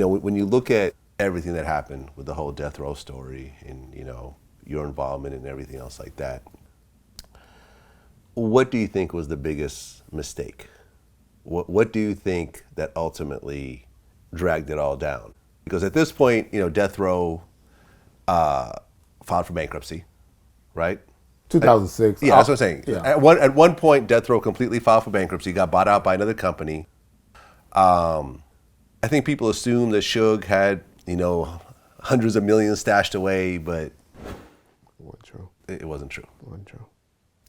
when you look at everything that happened with the whole death row story and, your involvement and everything else like that, what do you think was the biggest mistake? What do you think that ultimately dragged it all down? Because at this point, death row filed for bankruptcy, right? 2006. Yeah, that's what I'm saying. Yeah. At one point, death row completely filed for bankruptcy, got bought out by another company. I think people assumed that Suge had, hundreds of millions stashed away, but It wasn't true. it wasn't true. It wasn't true.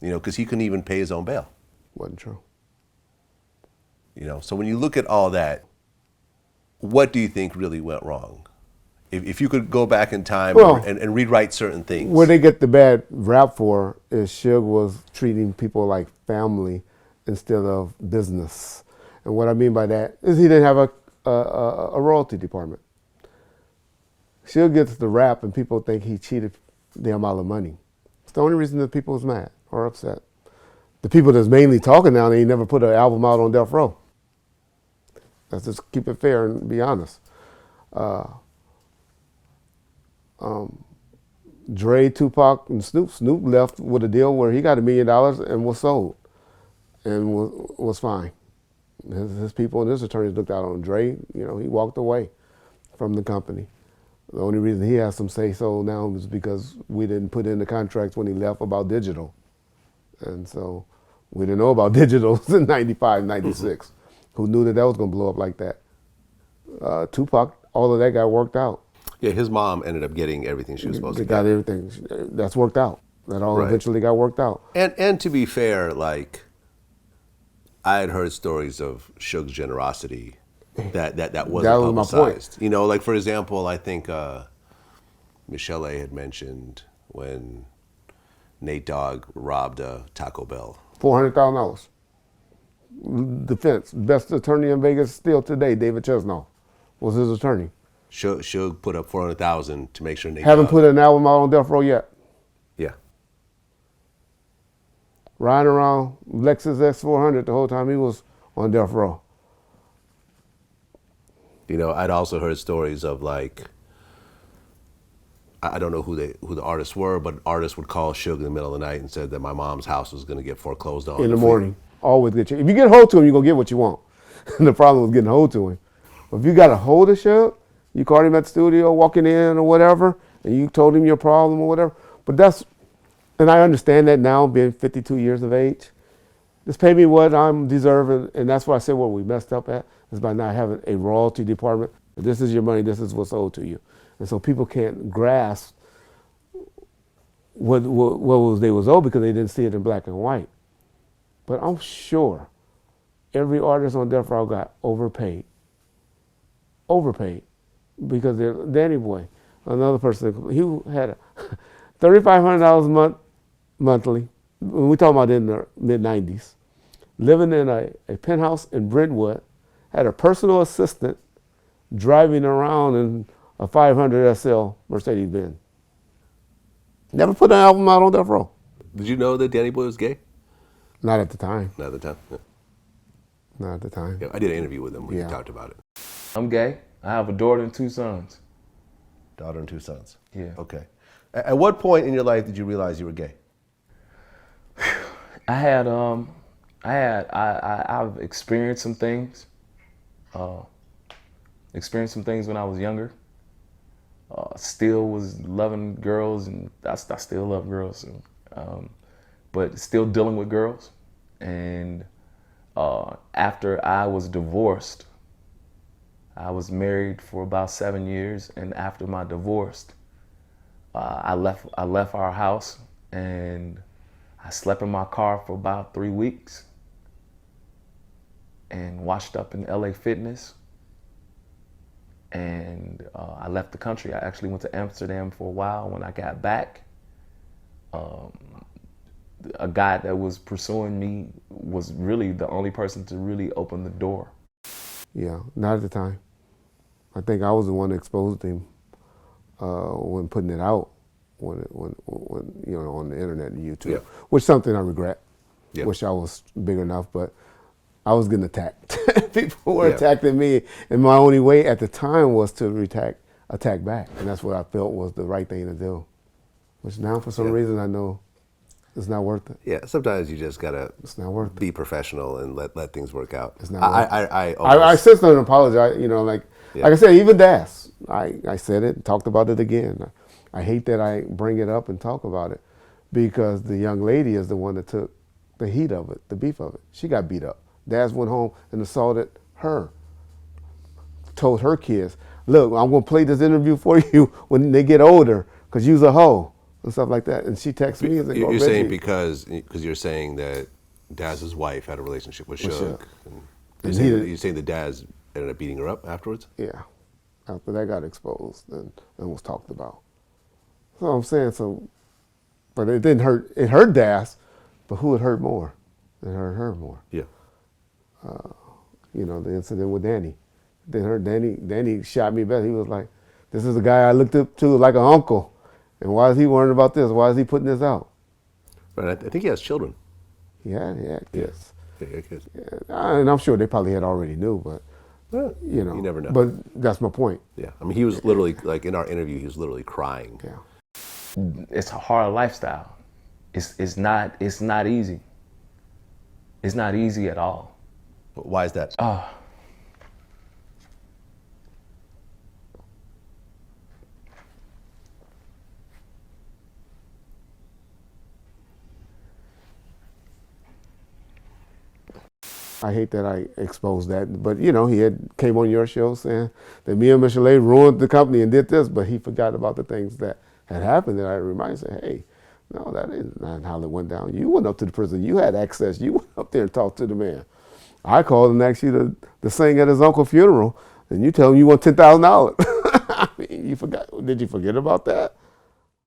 Because he couldn't even pay his own bail. It wasn't true. So when you look at all that, what do you think really went wrong? If you could go back in time and rewrite certain things. Where they get the bad rap for is Suge was treating people like family instead of business. And what I mean by that is he didn't have a royalty department. Suge gets the rap and people think he cheated the amount of money. It's the only reason that people was mad or upset. The people that's mainly talking now, they never put an album out on Death Row. Let's just keep it fair and be honest. Dre, Tupac, and Snoop. Snoop left with a deal where he got $1 million and was sold, and was fine. His people and his attorneys looked out on Dre. He walked away from the company. The only reason he has some say so now is because we didn't put in the contracts when he left about digital, and so we didn't know about digital in '95, '96. Who knew that was going to blow up like that? Tupac, all of that got worked out. Yeah, his mom ended up getting everything she was supposed to get. They got everything. That's worked out. That all eventually got worked out. And to be fair, I had heard stories of Suge's generosity that wasn't publicized. My point. For example, I think Michelle A. had mentioned when Nate Dogg robbed a Taco Bell. $400,000. Defense, best attorney in Vegas still today, David Chesnow, was his attorney. Suge put up $400,000 to make sure Nate Haven't Dogg put an album out on Death Row yet. Yeah. Riding around Lexus S400 the whole time he was on Death Row. I'd also heard stories of I don't know who the artists were, but artists would call Suge in the middle of the night and said that my mom's house was going to get foreclosed on. In the morning. Always get you. If you get hold to him, you're going to get what you want. The problem was getting hold to him. But if you got a hold of Suge, you called him at the studio, walking in or whatever, and you told him your problem or whatever. But and I understand that now, being 52 years of age. Just pay me what I'm deserving, and that's why I said what we messed up at, is by not having a royalty department. This is your money, this is what's owed to you. And so people can't grasp what they was owed because they didn't see it in black and white. But I'm sure every artist on Death Row got overpaid. Overpaid. Because Danny Boy, another person, he had $3,500 monthly. We're talking about in the mid-'90s. Living in a penthouse in Brentwood, had a personal assistant driving around in a 500 SL Mercedes-Benz. Never put an album out on Death Row. Did you know that Danny Boy was gay? Not at the time. Not at the time? Yeah. Not at the time. Yeah, I did an interview with him where he talked about it. I'm gay. I have a daughter and 2 sons. Daughter and 2 sons? Yeah. Okay. At what point in your life did you realize you were gay? I've experienced some things. Experienced some things when I was younger. Still was loving girls, and I still love girls. But still dealing with girls. And after I was divorced, I was married for about 7 years, and after my divorce, I left our house and I slept in my car for about 3 weeks and washed up in LA Fitness. And I left the country. I actually went to Amsterdam for a while. When I got back, a guy that was pursuing me was really the only person to really open the door. Yeah, not at the time. I think I was the one that exposed him when putting it out, when on the internet and YouTube, which is something I regret. Wish I was big enough, but I was getting attacked. People were Yeah. attacking me, and my only way at the time was to attack back, and that's what I felt was the right thing to do. Which now, for some reason, I know it's not worth it. Yeah, sometimes you just gotta It's not worth it. be professional and let things work out. It's not worth it. I I almost, since don't apologize. You know, like I said, even Das, I said it, and talked about it again. I hate that I bring it up and talk about it because the young lady is the one that took the heat of it, the beef of it. She got beat up. Das went home and assaulted her. Told her kids, "Look, I'm gonna play this interview for you when they get older, cause you's a hoe." And stuff like that. And she texted me and said, you're saying because you're saying that Daz's wife had a relationship with Suge. And you're saying that Daz ended up beating her up afterwards? Yeah. After that got exposed and was talked about. So I'm saying, but it didn't hurt. It hurt Daz, but who it hurt more? It hurt her more. Yeah. You know, the incident with Danny. Then hurt Danny. Danny shot me back. He was like, "This is the guy I looked up to like an uncle. And why is he worrying about this? Why is he putting this out?" Right. I think he has children. Yeah, kids. Yeah, kids. Yeah, and I'm sure they probably had already knew, but Well, you know. you never know. But that's my point. Yeah. I mean, he was literally, like in our interview, he was literally crying. Yeah. It's a hard lifestyle. It's not easy. It's not easy at all. Why is that? I hate that I exposed that, but you know, he had came on your show saying that me and Michelet ruined the company and did this, but he forgot about the things that had happened. And I reminded him, hey, no, that is not how it went down. You went up to the prison. You had access. You went up there and talked to the man. I called and asked you to sing at his uncle's funeral, and you tell him you want $10,000. I mean, you forgot. Did you forget about that?